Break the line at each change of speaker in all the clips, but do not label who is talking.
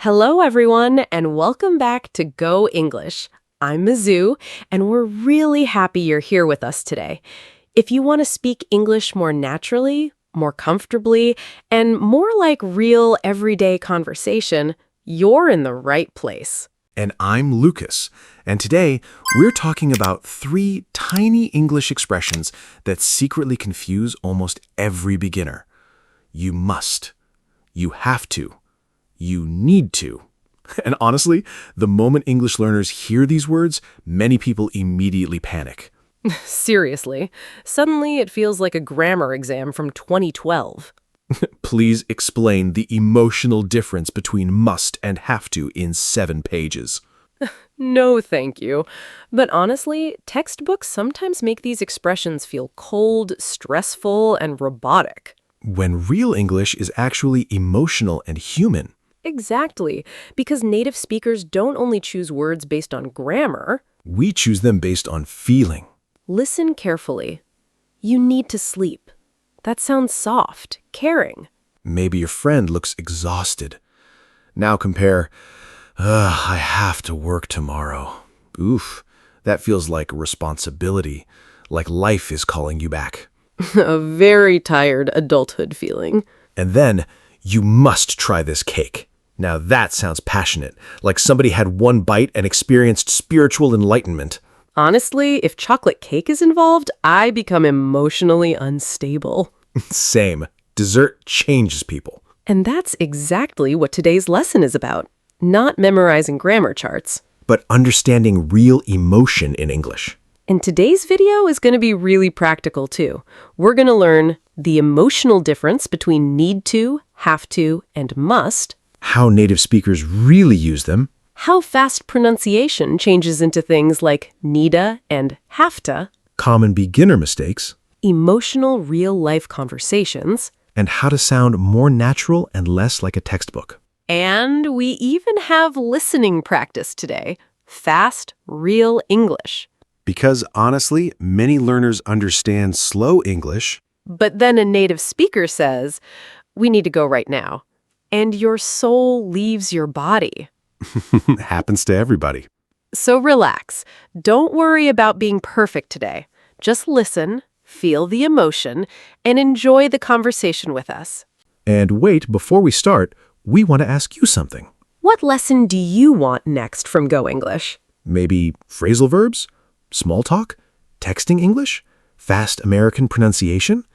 Hello, everyone, and welcome back to Go English. I'm Mizu, and we're really happy you're here with us today. If you want to speak English more naturally, more comfortably, and more like real everyday conversation, you're in the right place.
And I'm Lucas, and today we're talking about 3 tiny English expressions that secretly confuse almost every beginner. You must, you have to, you need to. And honestly, the moment English learners hear these words, many people immediately panic.
Seriously, suddenly it feels like a grammar exam from 2012.
Please explain the emotional difference between must and have to in 7 pages.
No, thank you. But honestly, textbooks sometimes make these expressions feel cold, stressful, and robotic.
When real English is actually emotional and human.
Exactly, because native speakers don't only choose words based on grammar.
We choose them based on feeling.
Listen carefully. You need to sleep. That sounds soft, caring.
Maybe your friend looks exhausted. Now compare, I have to work tomorrow. Oof, that feels like responsibility, like life is calling you back.
A very tired adulthood feeling.
And then, you must try this cake. Now that sounds passionate, like somebody had one bite and experienced spiritual enlightenment.
Honestly, if chocolate cake is involved, I become emotionally unstable.
Same. Dessert changes people.
And that's exactly what today's lesson is about. Not memorizing grammar charts.
But understanding real emotion in English.
And today's video is going to be really practical too. We're going to learn the emotional difference between need to, have to, and must.
How native speakers really use them.
How fast pronunciation changes into things like needa and hafta.
Common beginner mistakes.
Emotional real-life conversations.
And how to sound more natural and less like a textbook.
And we even have listening practice today. Fast, real English.
Because honestly, many learners understand slow English.
But then a native speaker says, we need to go right now. And your soul leaves your body.
Happens to everybody.
So relax. Don't worry about being perfect today. Just listen, feel the emotion, and enjoy the conversation with us.
And wait, before we start, we want to ask you something.
What lesson do you want next from Go English?
Maybe phrasal verbs? Small talk? Texting English? Fast American pronunciation?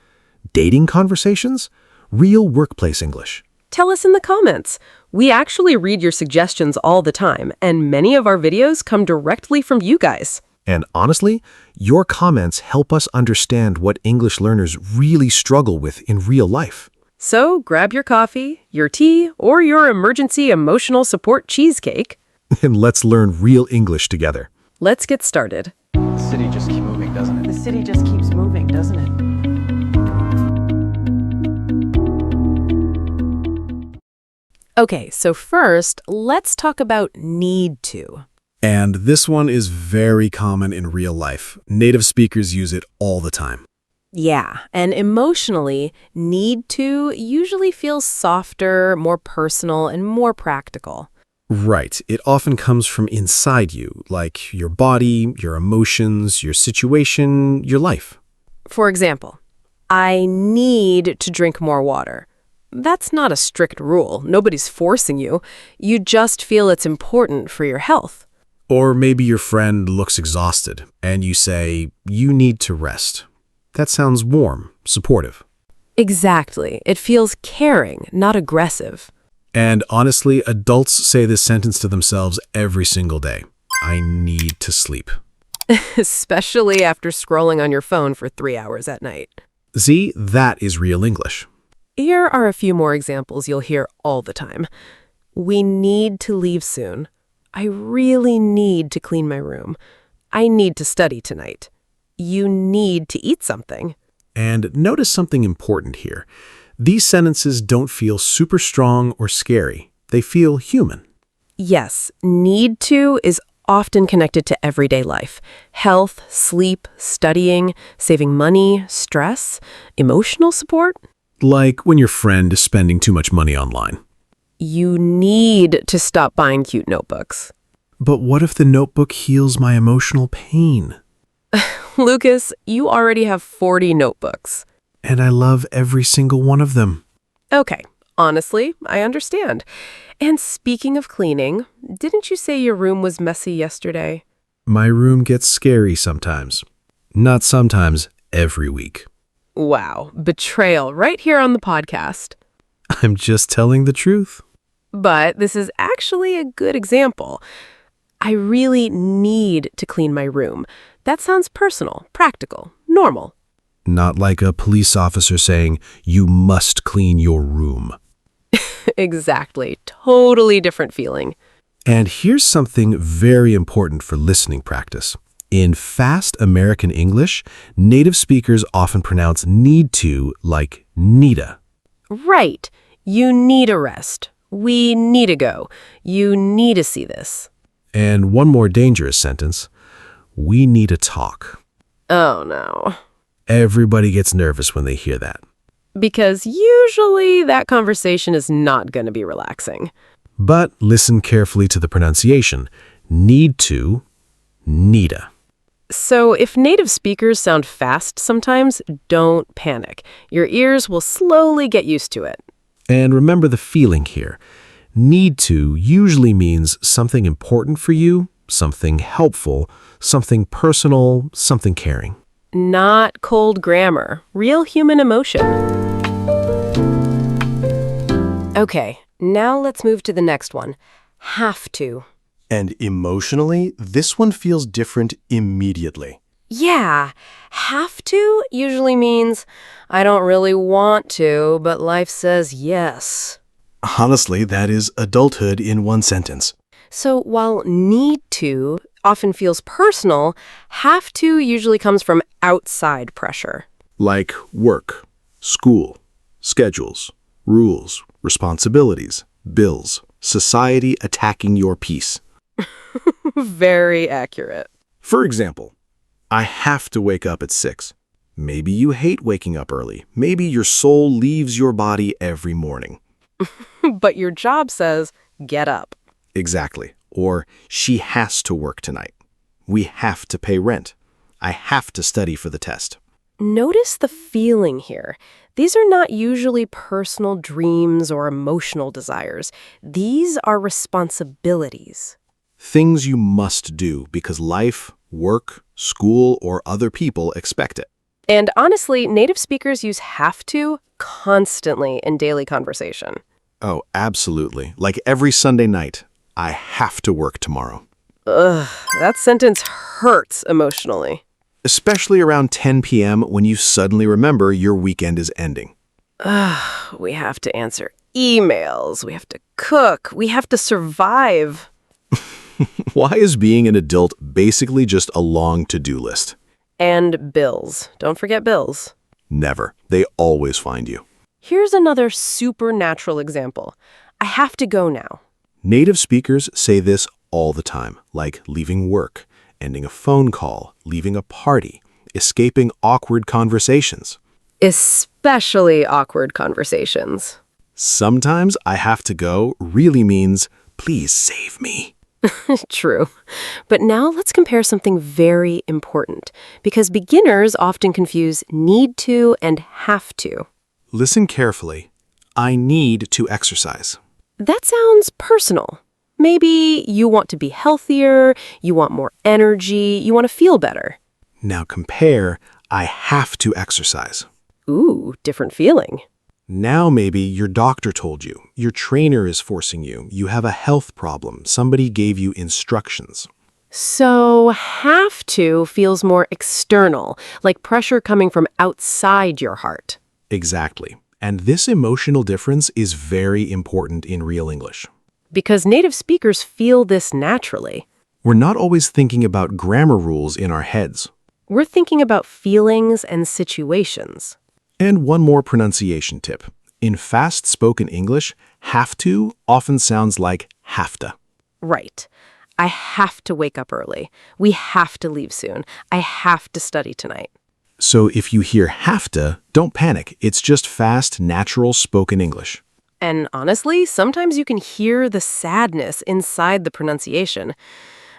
Dating conversations? Real workplace English?
Tell us in the comments. We actually read your suggestions all the time, and many of our videos come directly from you guys.
And honestly, your comments help us understand what English learners really struggle with in real life.
So grab your coffee, your tea, or your emergency emotional support cheesecake.
And let's learn real English together.
Let's get started.
The city just keeps moving, doesn't it?
The city just keeps moving, doesn't it?
Okay, so first, let's talk about need to.
And this one is very common in real life. Native speakers use it all the time.
Yeah, and emotionally, need to usually feels softer, more personal, and more practical.
Right. It often comes from inside you, like your body, your emotions, your situation, your life.
For example, I need to drink more water. That's not a strict rule. Nobody's forcing you. You just feel it's important for your health.
Or maybe your friend looks exhausted, and you say, you need to rest. That sounds warm, supportive.
Exactly. It feels caring, not aggressive.
And honestly, adults say this sentence to themselves every single day. I need to sleep.
Especially after scrolling on your phone for 3 hours at night.
See, that is real English.
Here are a few more examples you'll hear all the time. We need to leave soon. I really need to clean my room. I need to study tonight. You need to eat something.
And notice something important here. These sentences don't feel super strong or scary. They feel human.
Yes, need to is often connected to everyday life. Health, sleep, studying, saving money, stress, emotional support.
Like when your friend is spending too much money online.
You need to stop buying cute notebooks.
But what if the notebook heals my emotional pain?
Lucas, you already have 40 notebooks.
And I love every single one of them.
Okay, honestly, I understand. And speaking of cleaning, didn't you say your room was messy yesterday?
My room gets scary sometimes. Not sometimes, every week.
Wow, betrayal right here on the podcast.
I'm just telling the truth.
But this is actually a good example. I really need to clean my room. That sounds personal, practical, normal.
Not like a police officer saying, you must clean your room.
Exactly. Totally different feeling.
And here's something very important for listening practice. In fast American English, native speakers often pronounce need to like needa.
Right. You need a rest. We need to go. You need to see this.
And one more dangerous sentence, we need to talk.
Oh, no.
Everybody gets nervous when they hear that.
Because usually that conversation is not going to be relaxing.
But listen carefully to the pronunciation. Need to, needa.
So if native speakers sound fast sometimes, don't panic. Your ears will slowly get used to it.
And remember the feeling here. Need to usually means something important for you, something helpful, something personal, something caring.
Not cold grammar, real human emotion. Okay, now let's move to the next one. Have to.
And emotionally, this one feels different immediately.
Yeah, have to usually means I don't really want to, but life says yes.
Honestly, that is adulthood in one sentence.
So while need to often feels personal, have to usually comes from outside pressure.
Like work, school, schedules, rules, responsibilities, bills, society attacking your peace.
Very accurate.
For example, I have to wake up at 6. Maybe you hate waking up early. Maybe your soul leaves your body every morning.
But your job says, get up.
Exactly. Or she has to work tonight. We have to pay rent. I have to study for the test.
Notice the feeling here. These are not usually personal dreams or emotional desires. These are responsibilities.
Things you must do because life, work, school, or other people expect it.
And honestly, native speakers use have to constantly in daily conversation.
Oh, absolutely. Like every Sunday night, I have to work tomorrow.
Ugh, that sentence hurts emotionally.
Especially around 10 p.m. when you suddenly remember your weekend is ending.
We have to answer emails, we have to cook, we have to survive.
Why is being an adult basically just a long to-do list?
And bills. Don't forget bills.
Never. They always find you.
Here's another supernatural example. I have to go now.
Native speakers say this all the time, like leaving work, ending a phone call, leaving a party, escaping awkward conversations.
Especially awkward conversations.
Sometimes I have to go really means, please save me.
True. But now let's compare something very important, because beginners often confuse need to and have to.
Listen carefully. I need to exercise.
That sounds personal. Maybe you want to be healthier, you want more energy, you want to feel better.
Now compare, I have to exercise.
Ooh, different feeling.
Now maybe your doctor told you, your trainer is forcing you, you have a health problem, somebody gave you instructions.
So have to feels more external, like pressure coming from outside your heart.
Exactly. And this emotional difference is very important in real English.
Because native speakers feel this naturally.
We're not always thinking about grammar rules in our heads.
We're thinking about feelings and situations.
And one more pronunciation tip. In fast-spoken English, have to often sounds like hafta.
Right. I have to wake up early. We have to leave soon. I have to study tonight.
So if you hear hafta, don't panic. It's just fast, natural spoken English.
And honestly, sometimes you can hear the sadness inside the pronunciation.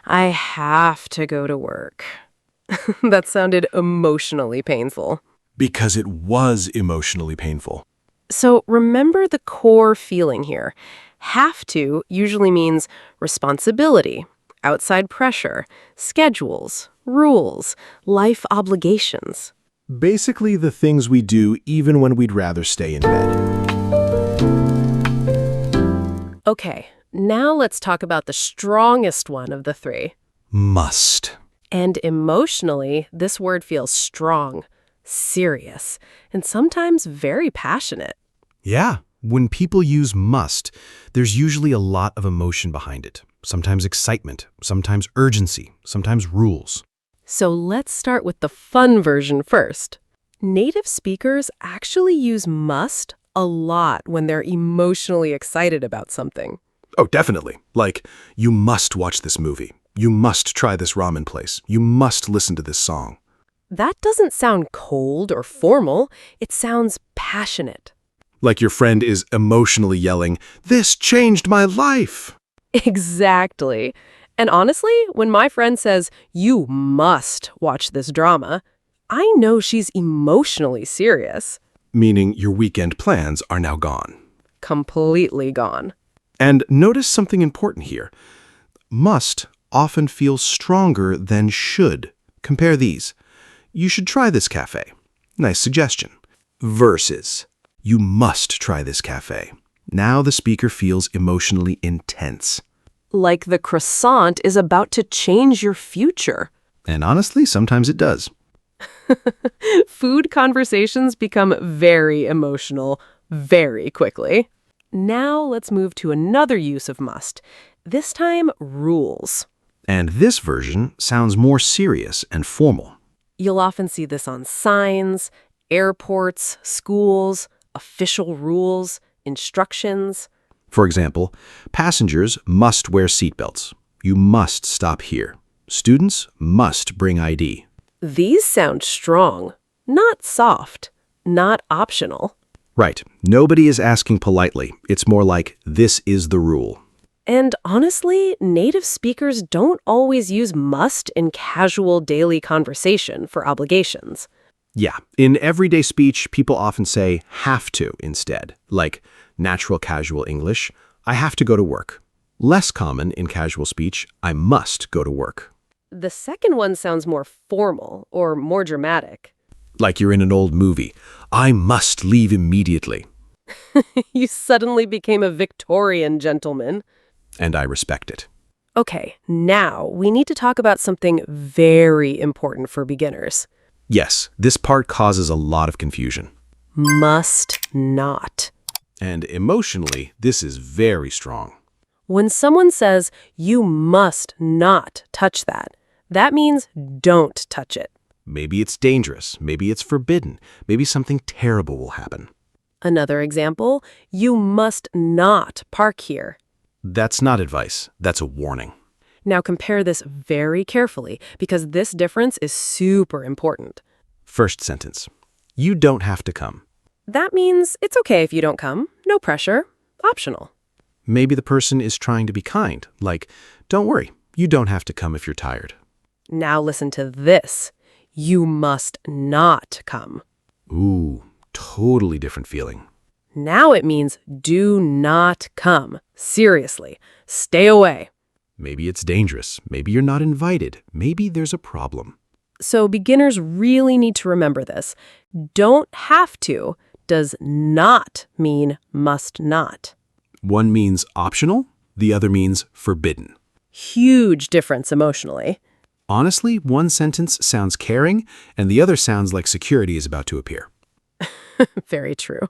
I have to go to work. That sounded emotionally painful.
Because it was emotionally painful.
So remember the core feeling here. Have to usually means responsibility, outside pressure, schedules, rules, life obligations.
Basically the things we do even when we'd rather stay in bed.
Okay, now let's talk about the strongest one of the three.
Must.
And emotionally, this word feels strong, serious, and sometimes very passionate.
Yeah, when people use must, there's usually a lot of emotion behind it. Sometimes excitement, sometimes urgency, sometimes rules.
So let's start with the fun version first. Native speakers actually use must a lot when they're emotionally excited about something.
Oh, definitely. Like, you must watch this movie. You must try this ramen place. You must listen to this song.
That doesn't sound cold or formal. It sounds passionate.
Like your friend is emotionally yelling, "This changed my life!"
Exactly. And honestly, when my friend says, "You must watch this drama," I know she's emotionally serious.
Meaning your weekend plans are now gone.
Completely gone.
And notice something important here. Must often feels stronger than should. Compare these. You should try this cafe. Nice suggestion. Versus, you must try this cafe. Now the speaker feels emotionally intense.
Like the croissant is about to change your future.
And honestly, sometimes it does.
Food conversations become very emotional very quickly. Now let's move to another use of must. This time, rules.
And this version sounds more serious and formal.
You'll often see this on signs, airports, schools, official rules, instructions.
For example, passengers must wear seatbelts. You must stop here. Students must bring ID.
These sound strong, not soft, not optional.
Right. Nobody is asking politely. It's more like, this is the rule.
And honestly, native speakers don't always use must in casual daily conversation for obligations.
Yeah. In everyday speech, people often say have to instead. Like natural casual English, I have to go to work. Less common in casual speech, I must go to work.
The second one sounds more formal or more dramatic.
Like you're in an old movie. I must leave immediately.
You suddenly became a Victorian gentleman.
And I respect it.
Okay, now we need to talk about something very important for beginners.
Yes, this part causes a lot of confusion.
Must not.
And emotionally, this is very strong.
When someone says, you must not touch that, that means don't touch it.
Maybe it's dangerous. Maybe it's forbidden. Maybe something terrible will happen.
Another example, you must not park here.
That's not advice. That's a warning.
Now compare this very carefully because this difference is super important.
First sentence. You don't have to come.
That means it's okay if you don't come. No pressure. Optional.
Maybe the person is trying to be kind. Like, don't worry. You don't have to come if you're tired.
Now listen to this. You must not come.
Ooh, totally different feeling.
Now it means do not come. Seriously. Stay away.
Maybe it's dangerous. Maybe you're not invited. Maybe there's a problem.
So beginners really need to remember this. Don't have to does not mean must not.
One means optional. The other means forbidden.
Huge difference emotionally.
Honestly, one sentence sounds caring, and the other sounds like security is about to appear.
Very true.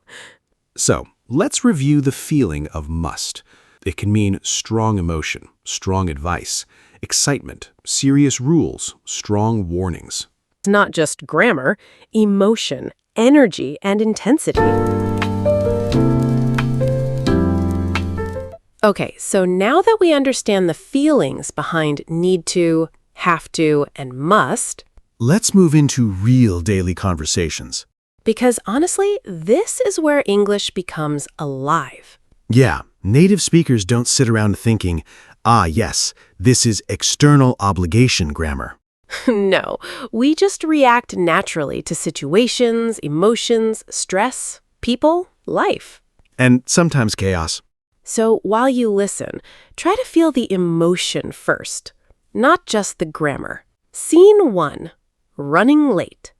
So, let's review the feeling of must. It can mean strong emotion, strong advice, excitement, serious rules, strong warnings.
It's not just grammar, emotion, energy, and intensity. Okay, so now that we understand the feelings behind need to, have to, and must,
Let's move into real daily conversations.
because honestly, this is where English becomes alive.
Yeah, native speakers don't sit around thinking, ah, yes, this is external obligation grammar.
No, we just react naturally to situations, emotions, stress, people, life.
And sometimes chaos.
So while you listen, try to feel the emotion first, not just the grammar. Scene 1. Running late.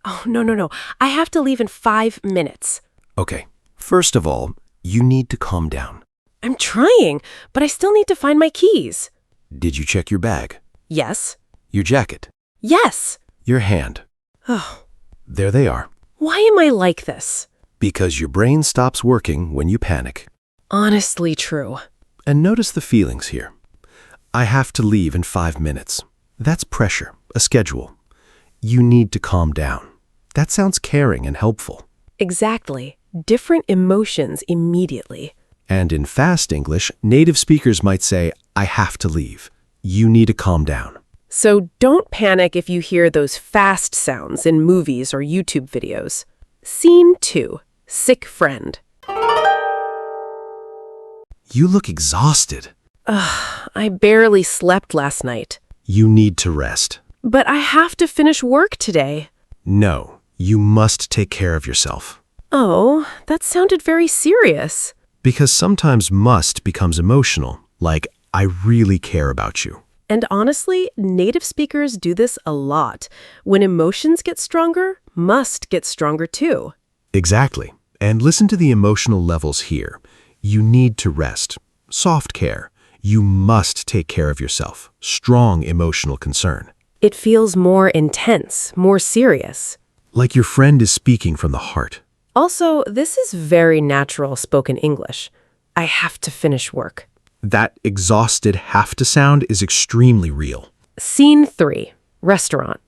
Oh, no. I have to leave in 5 minutes.
Okay, first of all, you need to calm down.
I'm trying, but I still need to find my keys.
Did you check your bag?
Yes.
Your jacket?
Yes.
Your hand?
Oh,
There they are.
why am I like this?
Because your brain stops working when you panic.
Honestly true.
And notice the feelings here. I have to leave in 5 minutes. That's pressure, a schedule. You need to calm down. That sounds caring and helpful.
Exactly. Different emotions immediately.
And in fast English, native speakers might say, I have to leave. You need to calm down.
So don't panic if you hear those fast sounds in movies or YouTube videos. Scene 2. Sick friend.
You look exhausted.
I barely slept last night.
You need to rest.
But I have to finish work today.
No, you must take care of yourself.
Oh, that sounded very serious.
Because sometimes must becomes emotional, like, I really care about you.
And honestly, native speakers do this a lot. When emotions get stronger, must get stronger too.
Exactly. And listen to the emotional levels here. You need to rest. Soft care. You must take care of yourself. Strong emotional concern.
It feels more intense, more serious.
Like your friend is speaking from the heart.
Also, this is very natural spoken English. I have to finish work.
That exhausted hafta sound is extremely real.
Scene 3. Restaurant.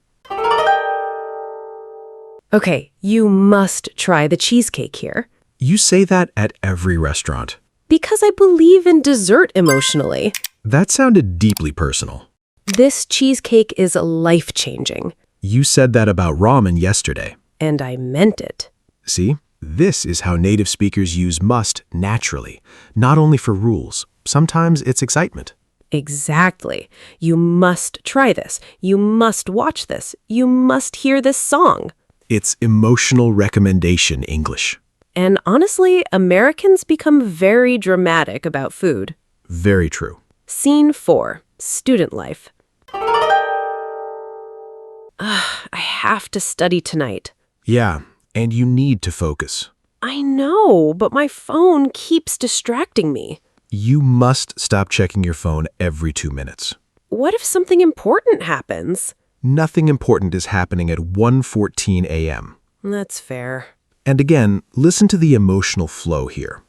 Okay, you must try the cheesecake here.
You say that at every restaurant.
Because I believe in dessert emotionally.
That sounded deeply personal.
This cheesecake is life-changing.
You said that about ramen yesterday.
And I meant it.
See, this is how native speakers use must naturally, not only for rules. Sometimes it's excitement.
Exactly. You must try this. You must watch this. You must hear this song.
It's emotional recommendation English.
And honestly, Americans become very dramatic about food.
Very true.
Scene 4. Student life. I have to study tonight.
Yeah, and you need to focus.
I know, but my phone keeps distracting me.
You must stop checking your phone every 2 minutes.
What if something important happens?
Nothing important is happening at 1:14 a.m.
That's fair.
And again, listen to the emotional flow here.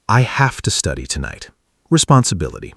I have to study tonight. Responsibility.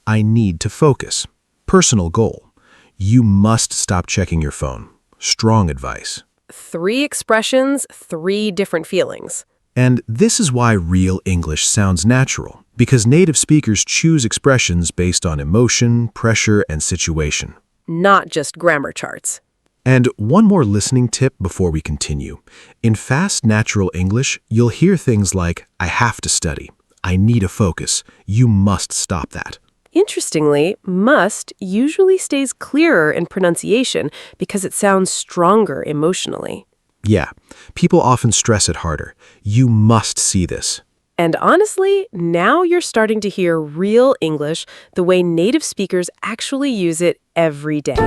I need to focus. Personal goal. You must stop checking your phone. Strong advice.
3 expressions, 3 different feelings.
And this is why real English sounds natural, because native speakers choose expressions based on emotion, pressure, and situation.
Not just grammar charts.
And one more listening tip before we continue. In fast, natural English, you'll hear things like, I have to study. I need to focus. You must stop that.
Interestingly, must usually stays clearer in pronunciation because it sounds stronger emotionally.
Yeah, people often stress it harder. You must see this.
And honestly, now you're starting to hear real English the way native speakers actually use it every day.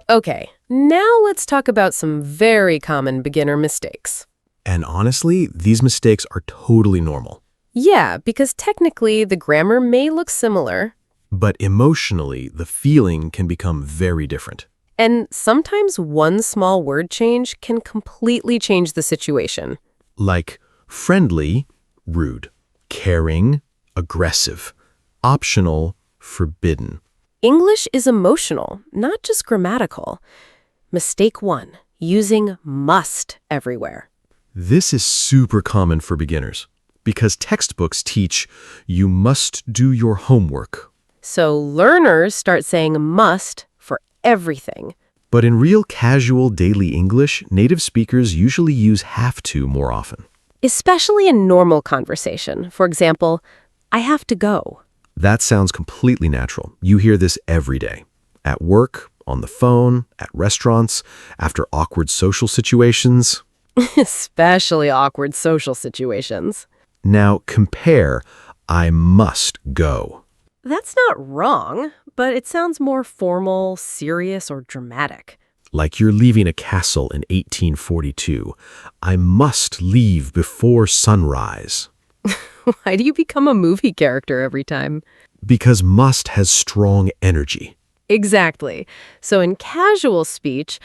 Okay, now let's talk about some very common beginner mistakes.
And honestly, these mistakes are totally normal.
Yeah, because technically the grammar may look similar,
But emotionally, the feeling can become very different.
and sometimes one small word change can completely change the situation.
Like friendly, rude, caring, aggressive, optional, forbidden.
English is emotional, not just grammatical. Mistake 1, using must everywhere.
This is super common for beginners because textbooks teach you must do your homework.
So learners start saying must for everything.
But in real casual daily English, native speakers usually use have to more often.
Especially in normal conversation. For example, I have to go.
That sounds completely natural. You hear this every day. At work, on the phone, at restaurants, after awkward social situations.
Especially awkward social situations.
Now compare I must go.
That's not wrong, but it sounds more formal, serious, or dramatic.
Like you're leaving a castle in 1842. I must leave before sunrise.
Why do you become a movie character every time?
Because must has strong energy.
Exactly. So in casual speech,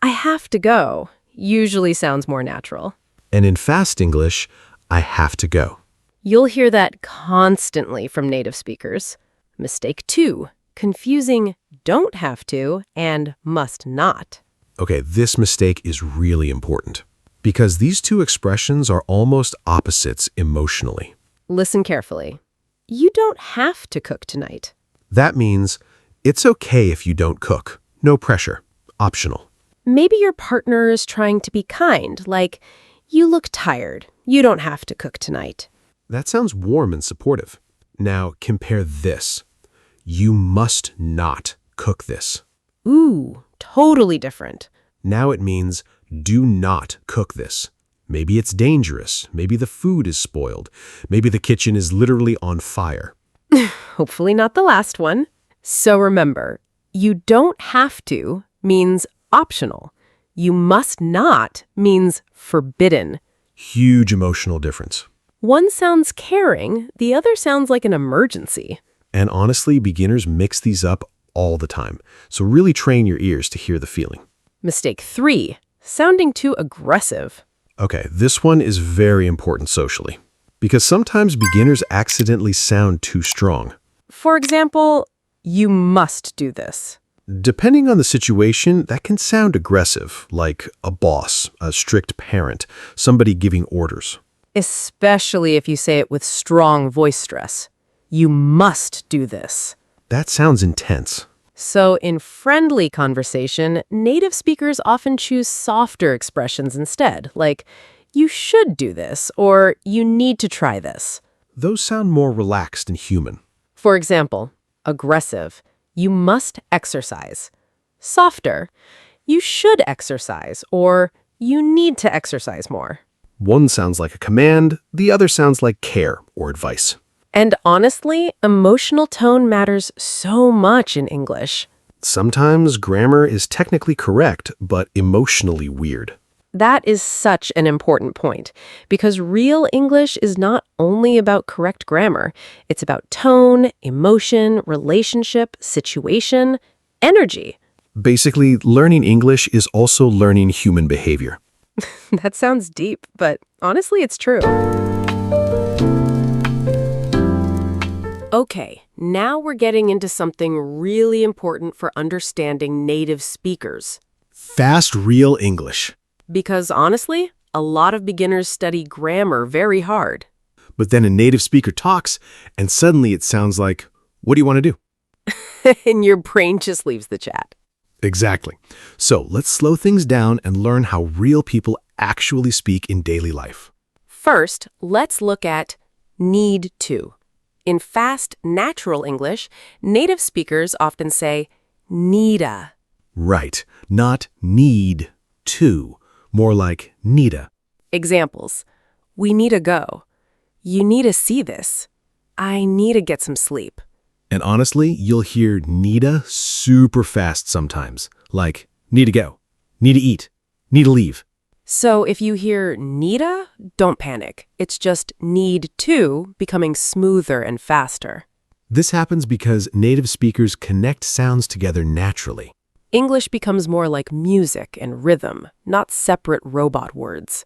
I have to go usually sounds more natural.
And in fast English, I have to go.
You'll hear that constantly from native speakers. Mistake 2, confusing don't have to and must not.
Okay, this mistake is really important because these two expressions are almost opposites emotionally.
Listen carefully. You don't have to cook tonight.
That means it's okay if you don't cook. No pressure. Optional.
Maybe your partner is trying to be kind, like, you look tired. You don't have to cook tonight.
That sounds warm and supportive. Now compare this. You must not cook this.
Ooh, totally different.
Now it means do not cook this. Maybe it's dangerous. Maybe the food is spoiled. Maybe the kitchen is literally on fire.
Hopefully not the last one. So remember, you don't have to means optional. You must not means forbidden.
Huge emotional difference.
One sounds caring, the other sounds like an emergency.
And honestly, beginners mix these up all the time. So really train your ears to hear the feeling.
Mistake 3, sounding too aggressive.
Okay, this one is very important socially because sometimes beginners accidentally sound too strong.
For example, you must do this.
Depending on the situation, that can sound aggressive, like a boss, a strict parent, somebody giving orders.
Especially if you say it with strong voice stress. You must do this.
That sounds intense.
So in friendly conversation, native speakers often choose softer expressions instead, like, you should do this, or you need to try this.
Those sound more relaxed and human.
For example, aggressive, you must exercise. Softer, you should exercise, or you need to exercise more.
One sounds like a command, the other sounds like care or advice.
And honestly, emotional tone matters so much in English.
Sometimes grammar is technically correct, but emotionally weird.
That is such an important point, because real English is not only about correct grammar. It's about tone, emotion, relationship, situation, energy.
Basically, learning English is also learning human behavior.
That sounds deep, but honestly, it's true. Okay, now we're getting into something really important for understanding native speakers.
Fast, real English.
Because honestly, a lot of beginners study grammar very hard.
But then a native speaker talks, and suddenly it sounds like, what do you want to do?
And your brain just leaves the chat.
Exactly. So let's slow things down and learn how real people actually speak in daily life.
First, let's look at need to. In fast, natural English, native speakers often say needa.
Right. Not need to. More like needa.
Examples. We need to go. You need to see this. I need to get some sleep.
And honestly, you'll hear needa super fast sometimes. Like, need to go, need to eat, need to leave.
So if you hear needa, don't panic. It's just need to becoming smoother and faster.
This happens because native speakers connect sounds together naturally.
English becomes more like music and rhythm, not separate robot words.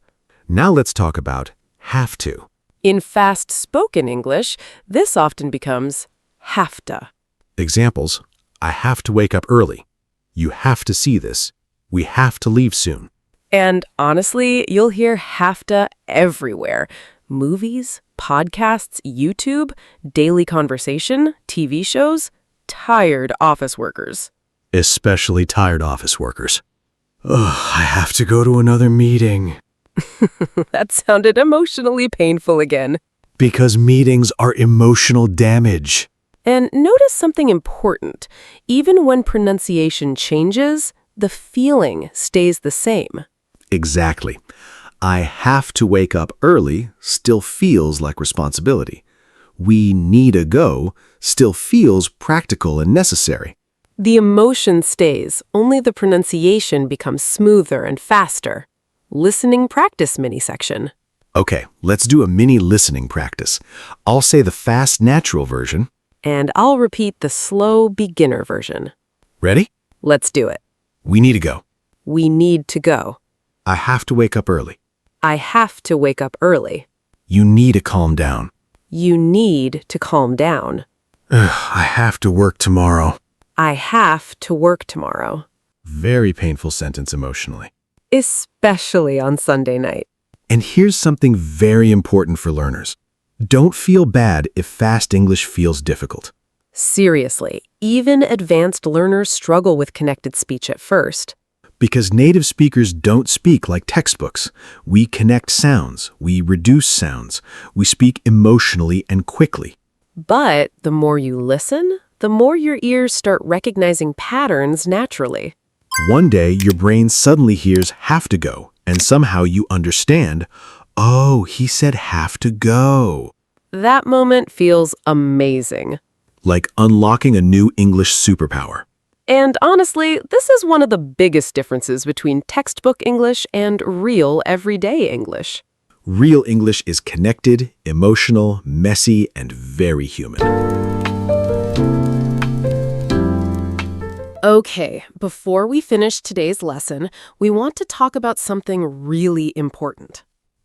Now let's talk about have to.
In fast spoken English, this often becomes hafta.
Examples, I have to wake up early. You have to see this. We have to leave soon.
And honestly, you'll hear hafta everywhere. Movies, podcasts, YouTube, daily conversation, TV shows, tired office workers.
especially tired office workers. Ugh, I have to go to another meeting.
That sounded emotionally painful again.
Because meetings are emotional damage.
And notice something important. Even when pronunciation changes, the feeling stays the same.
Exactly. I have to wake up early still feels like responsibility. We need to go still feels practical and necessary.
The emotion stays, only the pronunciation becomes smoother and faster. Listening practice mini section.
Okay, let's do a mini listening practice. I'll say the fast natural version.
And I'll repeat the slow beginner version.
Ready?
Let's do it.
We need to go.
We need to go.
I have to wake up early.
I have to wake up early.
You need to calm down.
You need to calm down.
I have to work tomorrow.
I have to work tomorrow.
Very painful sentence emotionally.
Especially on Sunday night.
And here's something very important for learners. Don't feel bad if fast English feels difficult.
Seriously, even advanced learners struggle with connected speech at first.
Because native speakers don't speak like textbooks. We connect sounds. We reduce sounds. We speak emotionally and quickly.
But the more you listen, the more your ears start recognizing patterns naturally.
One day, your brain suddenly hears have to go, and somehow you understand, oh, he said have to go.
That moment feels amazing.
Like unlocking a new English superpower.
And honestly, this is one of the biggest differences between textbook English and real everyday English.
Real English is connected, emotional, messy, and very human.
Okay, before we finish today's lesson, we want to talk about something really important.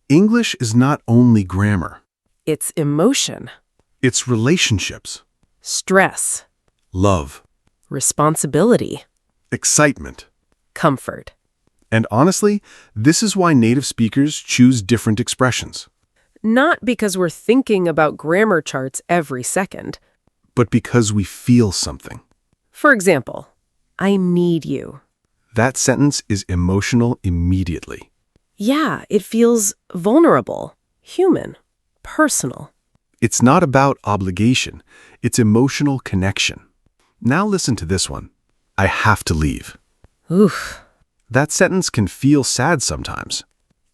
English is not only grammar.
It's emotion,
It's relationships,
stress,
love,
responsibility,
excitement.
comfort.
And honestly, this is why native speakers choose different expressions.
Not because we're thinking about grammar charts every second.
But because we feel something.
For example, I need you.
That sentence is emotional immediately.
Yeah, it feels vulnerable, human, personal.
It's not about obligation. It's emotional connection. Now listen to this one. I have to leave.
Oof.
That sentence can feel sad sometimes.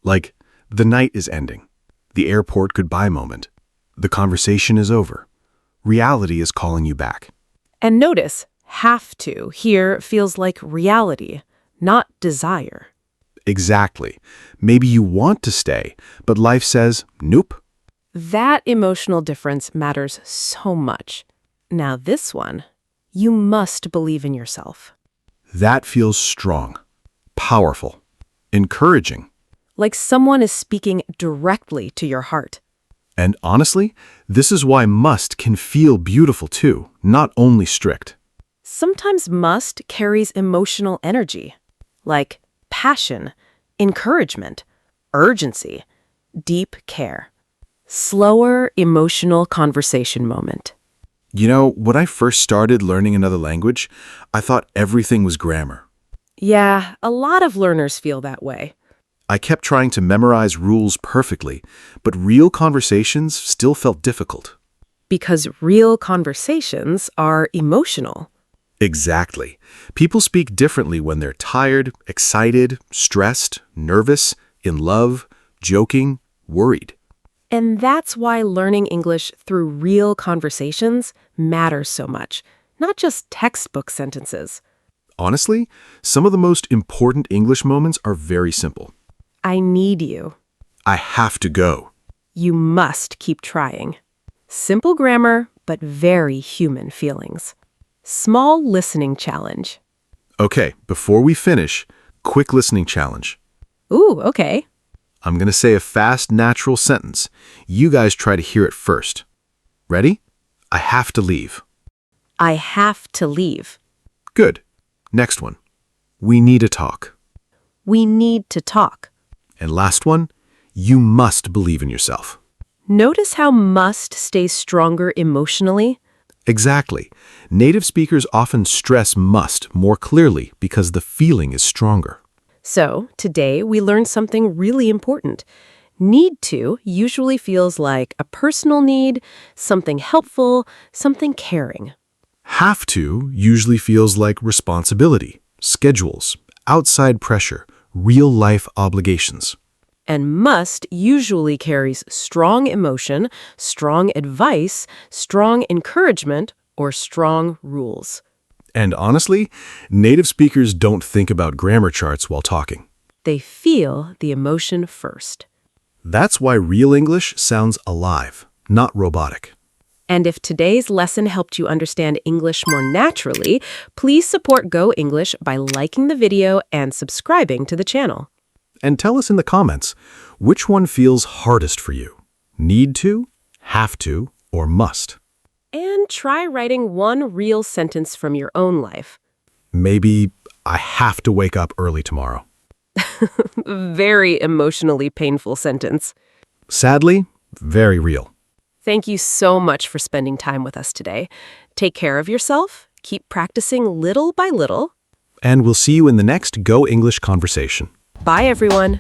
Like, the night is ending. The airport goodbye moment. The conversation is over. Reality is calling you back.
And notice, have to here feels like reality, not desire.
Exactly. Maybe you want to stay, but life says, nope.
That emotional difference matters so much. Now this one, you must believe in yourself.
That feels strong, powerful, encouraging.
Like someone is speaking directly to your heart.
And honestly, this is why must can feel beautiful too, not only strict.
Sometimes must carries emotional energy, like passion, encouragement, urgency, deep care. Slower emotional conversation moment.
You know, when I first started learning another language, I thought everything was grammar.
Yeah, a lot of learners feel that way.
I kept trying to memorize rules perfectly, but real conversations still felt difficult.
Because real conversations are emotional.
Exactly. People speak differently when they're tired, excited, stressed, nervous, in love, joking, worried.
And that's why learning English through real conversations matters so much, not just textbook sentences.
Honestly, some of the most important English moments are very simple.
I need you.
I have to go.
You must keep trying. Simple grammar, but very human feelings. Small listening challenge.
Okay, before we finish, quick listening challenge.
Ooh, okay.
I'm going to say a fast, natural sentence. You guys try to hear it first. Ready? I have to leave.
I have to leave.
Good. Next one. We need to talk.
We need to talk.
And last one. You must believe in yourself.
Notice how must stays stronger emotionally?
Exactly. Native speakers often stress must more clearly because the feeling is stronger.
So, today we learned something really important. Need to usually feels like a personal need, something helpful, something caring.
Have to usually feels like responsibility, schedules, outside pressure, real-life obligations.
And must usually carries strong emotion, strong advice, strong encouragement, or strong rules.
And honestly, native speakers don't think about grammar charts while talking.
They feel the emotion first.
That's why real English sounds alive, not robotic.
And if today's lesson helped you understand English more naturally, please support Go English by liking the video and subscribing to the channel.
And tell us in the comments, which one feels hardest for you? Need to, have to, or must?
And try writing one real sentence from your own life.
Maybe, I have to wake up early tomorrow.
Very emotionally painful sentence.
Sadly, very real.
Thank you so much for spending time with us today. Take care of yourself, keep practicing little by little.
And we'll see you in the next Go English conversation.
Bye, everyone.